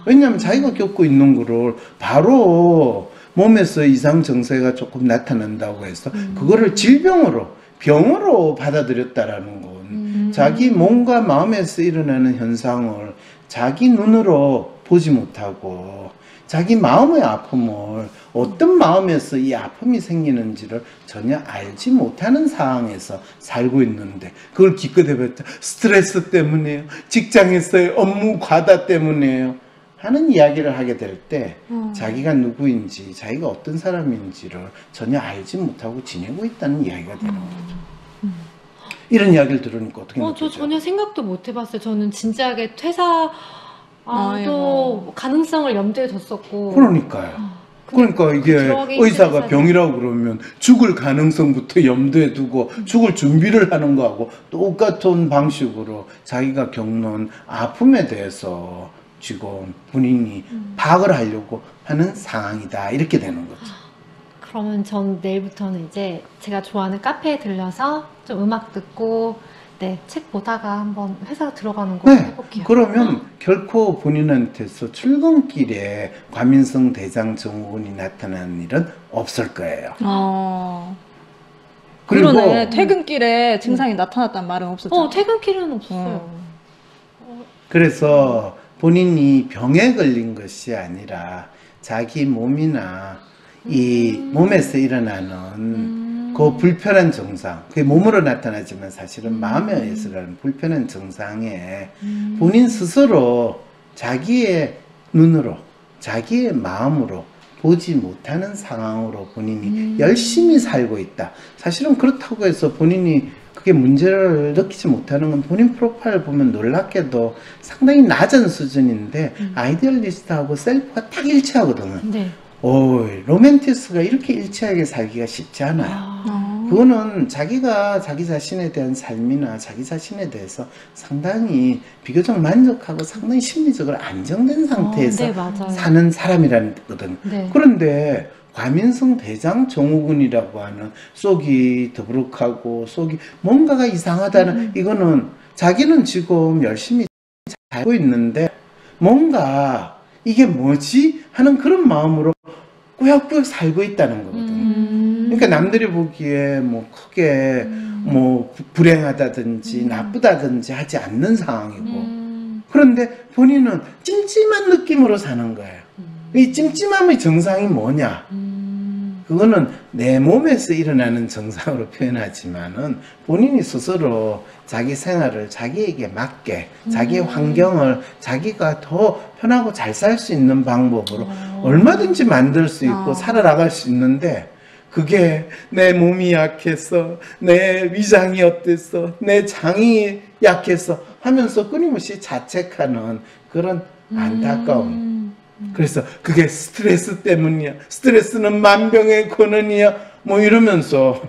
왜냐하면 자기가 겪고 있는 거를 바로 몸에서 이상 증세가 조금 나타난다고 해서 그거를 질병으로 병으로 받아들였다라는 건 자기 몸과 마음에서 일어나는 현상을 자기 눈으로 보지 못하고 자기 마음의 아픔을 어떤 마음에서 이 아픔이 생기는지를 전혀 알지 못하는 상황에서 살고 있는데 그걸 기껏 해봤자 스트레스 때문이에요. 직장에서의 업무 과다 때문이에요. 하는 이야기를 하게 될 때 자기가 누구인지 자기가 어떤 사람인지를 전혀 알지 못하고 지내고 있다는 이야기가 되는 거죠. 이런 이야기를 들으니까 어떻게 저 느껴져요? 전혀 생각도 못 해봤어요. 저는 진지하게 퇴사도 아이고. 가능성을 염두에 뒀었고. 그러니까요. 그러니까 이게 들어가기 의사가 힘든 병이라고 그러면 죽을 가능성부터 염두에 두고 죽을 준비를 하는 거하고 똑같은 방식으로 자기가 겪는 아픔에 대해서 지금 본인이 파악을 하려고 하는 상황이다. 이렇게 되는 거죠. 그러면 전 내일부터는 이제 제가 좋아하는 카페에 들려서 좀 음악 듣고 책 보다가 한번 회사 들어가는 거 네. 해볼게요. 그러면 결코 본인한테서 출근길에 과민성 대장 증후군이 나타나는 일은 없을 거예요. 그리고 그러네. 퇴근길에 증상이 나타났단 말은 없었죠. 퇴근길은 없어요. 그래서 본인이 병에 걸린 것이 아니라 자기 몸이나 이 몸에서 일어나는 그 불편한 증상, 그게 몸으로 나타나지만 사실은 마음에 의해서 일어나는 불편한 증상에 본인 스스로 자기의 눈으로, 자기의 마음으로 보지 못하는 상황으로 본인이 열심히 살고 있다. 사실은 그렇다고 해서 본인이 그게 문제를 느끼지 못하는 건 본인 프로파일을 보면 놀랍게도 상당히 낮은 수준인데 아이디얼리스트하고 셀프가 딱 일치하거든요. 네. 로맨티스트가 이렇게 일치하게 살기가 쉽지 않아요. 그거는 자기가 자기 자신에 대한 삶이나 자기 자신에 대해서 상당히 비교적 만족하고 상당히 심리적으로 안정된 상태에서 네, 맞아요. 사는 사람이라는 거거든요. 네. 그런데 과민성 대장 증후군이라고 하는 속이 더부룩하고 속이 뭔가가 이상하다는 이거는 자기는 지금 열심히 살고 있는데 뭔가 이게 뭐지? 하는 그런 마음으로 꾸역꾸역 살고 있다는 거거든요. 그러니까 남들이 보기에 뭐 크게 뭐 불행하다든지 나쁘다든지 하지 않는 상황이고 그런데 본인은 찜찜한 느낌으로 사는 거예요. 이 찜찜함의 정상이 뭐냐? 그거는 내 몸에서 일어나는 증상으로 표현하지만은 본인이 스스로 자기 생활을 자기에게 맞게 자기의 환경을 자기가 더 편하고 잘 살 수 있는 방법으로 얼마든지 만들 수 있고 살아나갈 수 있는데 그게 내 몸이 약해서 내 위장이 어땠어 내 장이 약해서 하면서 끊임없이 자책하는 그런 안타까움. 그래서 그게 스트레스 때문이야. 스트레스는 만병의 근원이야. 뭐 이러면서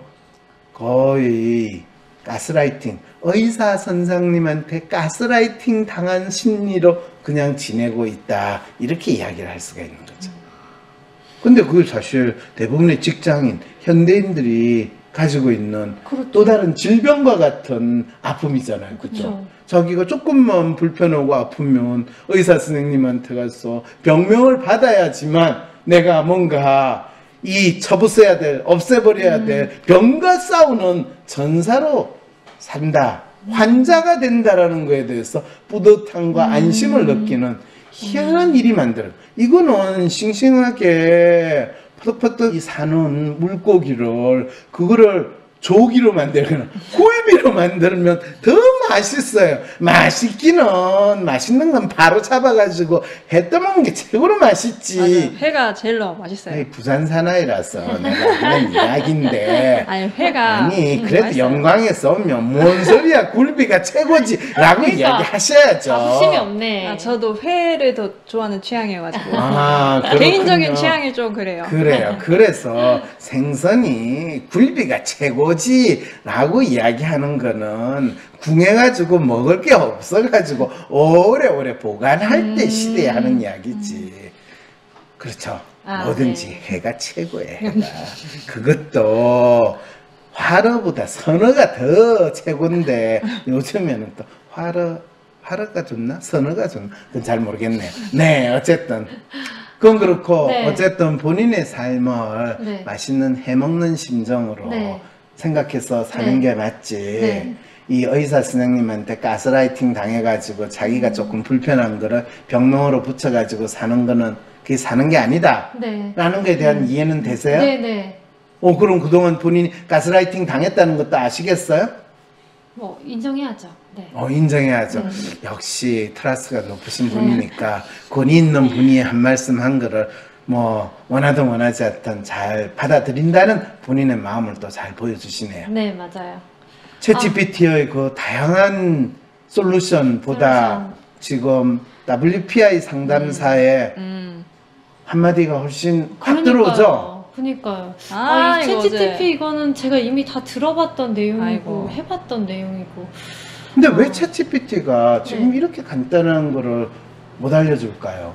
거의 가스라이팅, 의사 선생님한테 가스라이팅 당한 심리로 그냥 지내고 있다. 이렇게 이야기를 할 수가 있는 거죠. 근데 그걸 사실 대부분의 직장인, 현대인들이 가지고 있는 그렇죠. 또 다른 질병과 같은 아픔이잖아요. 그죠? 그렇죠. 자기가 조금만 불편하고 아프면 의사 선생님한테 가서 병명을 받아야지만 내가 뭔가 이 쳐부숴야 될, 없애버려야 될 병과 싸우는 전사로 산다. 환자가 된다라는 거에 대해서 뿌듯함과 안심을 느끼는 희한한 일이 만들어. 이거는 싱싱하게 퍼득퍼득 사는 물고기를 그거를 조기로 만들거나 굴비로 만들면 더 맛있어요. 맛있기는 맛있는 건 바로 잡아가지고 해 떠먹는 게 최고로 맛있지. 맞아요. 회가 제일 맛있어요. 아니, 부산 사나이라서 내가 하는 이야기인데 아니 회가 아니 그래도 맛있어요. 영광에서 오면 뭔 소리야 굴비가 최고지 라고 그러니까. 이야기하셔야죠. 자부심이 없네. 아, 저도 회를 더 좋아하는 취향이어가지고 아, 개인적인 그렇군요. 취향이 좀 그래요. 그래요. 그래서 생선이 굴비가 최고지라고 이야기하는 거는 궁해가지고 먹을 게 없어가지고 오래오래 보관할 때 시대에 하는 이야기지. 그렇죠. 아, 뭐든지 네. 해가 최고예요. 해가. 그것도 화로보다 선어가 더 최고인데 요즘에는 또 화로가 좋나? 선어가 좋나? 그건 잘 모르겠네요. 네, 어쨌든 그건 그렇고 네. 어쨌든 본인의 삶을 네. 맛있는 해먹는 심정으로 네. 생각해서 사는 네. 게 맞지. 네. 이 의사 선생님한테 가스라이팅 당해가지고 자기가 조금 불편한 거를 병명으로 붙여가지고 사는 거는 그게 사는 게 아니다. 네. 라는 거에 대한 이해는 되세요? 네네. 그럼 그동안 본인이 가스라이팅 당했다는 것도 아시겠어요? 뭐 인정해야죠. 네. 인정해야죠. 네. 역시 트러스가 높으신 분이니까 권위 있는 분이 한 말씀 한 거를 뭐 원하든 원하지 않든 잘 받아들인다는 본인의 마음을 또 잘 보여주시네요. 네, 맞아요. 챗GPT의 그 다양한 솔루션보다 지금 WPI 상담사의 한마디가 훨씬 확 들어오죠? 그러니까요. 아, 이 이거 챗GPT 어제. 이거는 제가 이미 다 들어봤던 내용이고 아이고. 해봤던 내용이고. 근데 왜 챗GPT가 지금 네. 이렇게 간단한 거를 못 알려줄까요?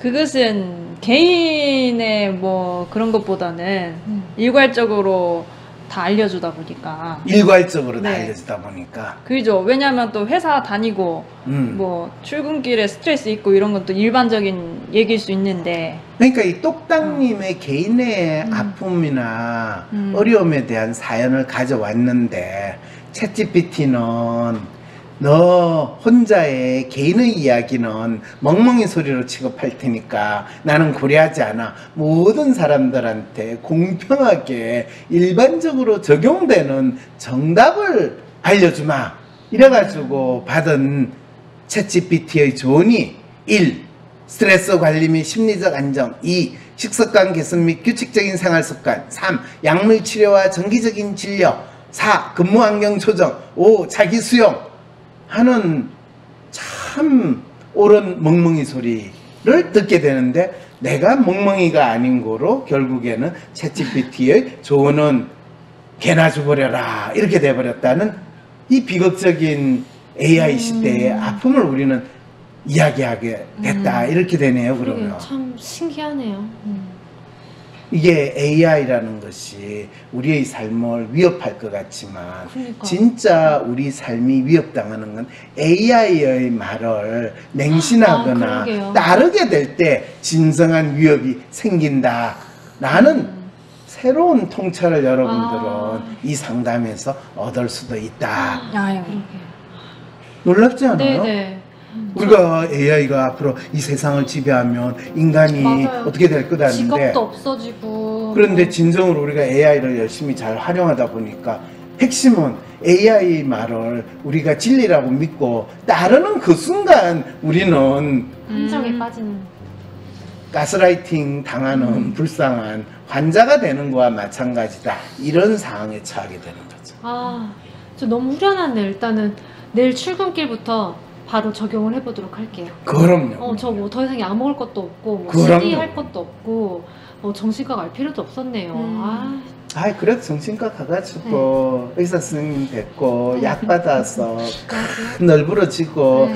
그것은 개인의 뭐 그런 것보다는 일괄적으로 다 알려주다 보니까 일괄적으로 다 네. 알려주다 보니까 그죠. 왜냐면 또 회사 다니고 뭐 출근길에 스트레스 있고 이런 것도 일반적인 얘기일 수 있는데 그러니까 이 똑딱님의 개인의 아픔이나 어려움에 대한 사연을 가져왔는데 챗GPT는 너 혼자의 개인의 이야기는 멍멍이 소리로 취급할 테니까 나는 고려하지 않아. 모든 사람들한테 공평하게 일반적으로 적용되는 정답을 알려주마. 이래가지고 받은 챗GPT의 조언이 1. 스트레스 관리 및 심리적 안정. 2. 식습관 개선 및 규칙적인 생활습관. 3. 약물 치료와 정기적인 진료. 4. 근무 환경 조정. 5. 자기 수용. 하는 참 옳은 멍멍이 소리를 듣게 되는데 내가 멍멍이가 아닌 거로 결국에는 챗GPT의 조언은 개나 줘버려라 이렇게 돼버렸다는 이 비극적인 AI 시대의 아픔을 우리는 이야기하게 됐다 이렇게 되네요. 그러게 그러면 참 신기하네요. 이게 AI라는 것이 우리의 삶을 위협할 것 같지만 그러니까. 진짜 우리 삶이 위협당하는 건 AI의 말을 맹신하거나 그러게요. 따르게 될 때 진정한 위협이 생긴다 라는 새로운 통찰을 여러분들은 이 상담에서 얻을 수도 있다. 아유. 놀랍지 않아요? 네네. 우리가 AI가 앞으로 이 세상을 지배하면 인간이 맞아요. 어떻게 될 거다 하는데 직업도 없어지고. 그런데 진정으로 우리가 AI를 열심히 잘 활용하다 보니까 핵심은 AI 말을 우리가 진리라고 믿고 따르는 그 순간 우리는 함정에 빠지는. 가스라이팅 당하는 불쌍한 환자가 되는 거와 마찬가지다. 이런 상황에 처하게 되는 거죠. 저 너무 후련하네. 일단은 내일 출근길부터 바로 적용을 해보도록 할게요. 그럼요. 저 뭐 더 이상 약 먹을 것도 없고, 뭐 그럼요. CD 할 것도 없고, 정신과 갈 필요도 없었네요. 그래도 정신과 가가지고 의사 선생님 뵙고 약 받아서 널브러지고 네.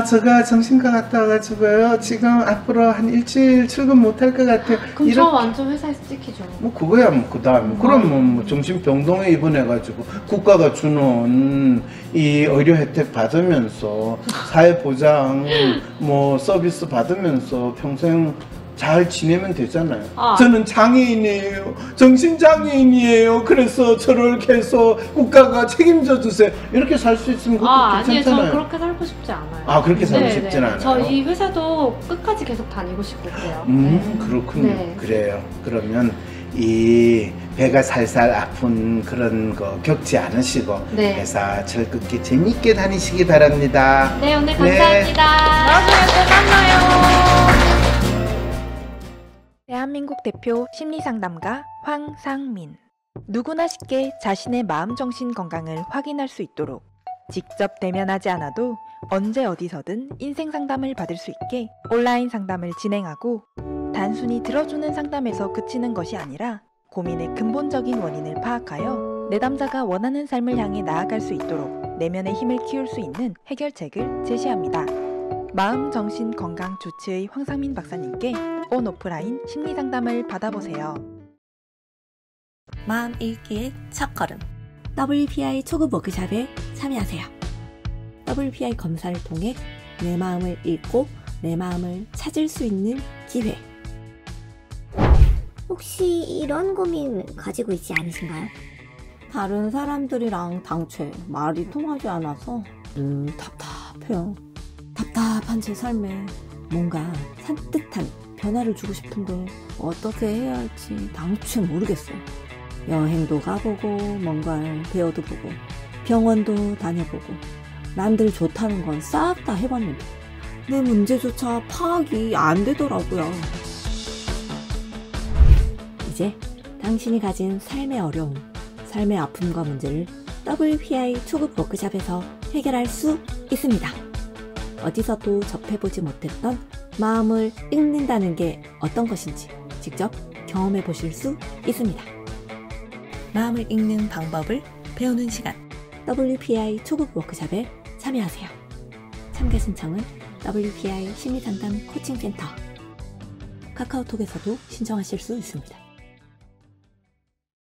제가 정신과 갔다 와가지고요. 지금 앞으로 한 일주일 출근 못할 것 같아요. 그럼 저 완전 회사에서 찍히죠. 뭐 그거야 뭐 그다음에 그럼 뭐 정신병동에 입원해가지고 국가가 주는 이 의료 혜택 받으면서 사회보장 뭐 서비스 받으면서 평생 잘 지내면 되잖아요. 저는 장애인이에요. 정신장애인이에요. 그래서 저를 계속 국가가 책임져 주세요. 이렇게 살 수 있으면 그것도 아니에요. 괜찮잖아요. 전 그렇게 살고 싶지 않아요. 그렇게 살고 싶진 않아요. 저 이 회사도 끝까지 계속 다니고 싶고 그래요. 그렇군요. 네. 그래요. 그러면 이 배가 살살 아픈 그런 거 겪지 않으시고 네. 회사 즐겁게 재밌게 다니시기 바랍니다. 네, 오늘 감사합니다. 나중에 또 만나요. 대한민국 대표 심리상담가 황상민. 누구나 쉽게 자신의 마음정신 건강을 확인할 수 있도록 직접 대면하지 않아도 언제 어디서든 인생 상담을 받을 수 있게 온라인 상담을 진행하고 단순히 들어주는 상담에서 그치는 것이 아니라 고민의 근본적인 원인을 파악하여 내담자가 원하는 삶을 향해 나아갈 수 있도록 내면의 힘을 키울 수 있는 해결책을 제시합니다. 마음, 정신, 건강 주치의 황상민 박사님께 온 오프라인 심리상담을 받아보세요. 마음 읽기의 첫걸음. WPI 초급 워크숍에 참여하세요. WPI 검사를 통해 내 마음을 읽고 내 마음을 찾을 수 있는 기회. 혹시 이런 고민 가지고 있지 않으신가요? 다른 사람들이랑 당최 말이 통하지 않아서 답답해요. 답답한 제 삶에 뭔가 산뜻한 변화를 주고 싶은데 어떻게 해야 할지 당최 모르겠어요. 여행도 가보고 뭔가를 배워도 보고 병원도 다녀보고 남들 좋다는 건 싹 다 해봤는데 내 문제조차 파악이 안 되더라고요. 이제 당신이 가진 삶의 어려움, 삶의 아픔과 문제를 WPI 초급 워크숍에서 해결할 수 있습니다. 어디서도 접해보지 못했던 마음을 읽는다는 게 어떤 것인지 직접 경험해 보실 수 있습니다. 마음을 읽는 방법을 배우는 시간, WPI 초급 워크숍에 참여하세요. 참가 신청은 WPI 심리상담 코칭센터 카카오톡에서도 신청하실 수 있습니다.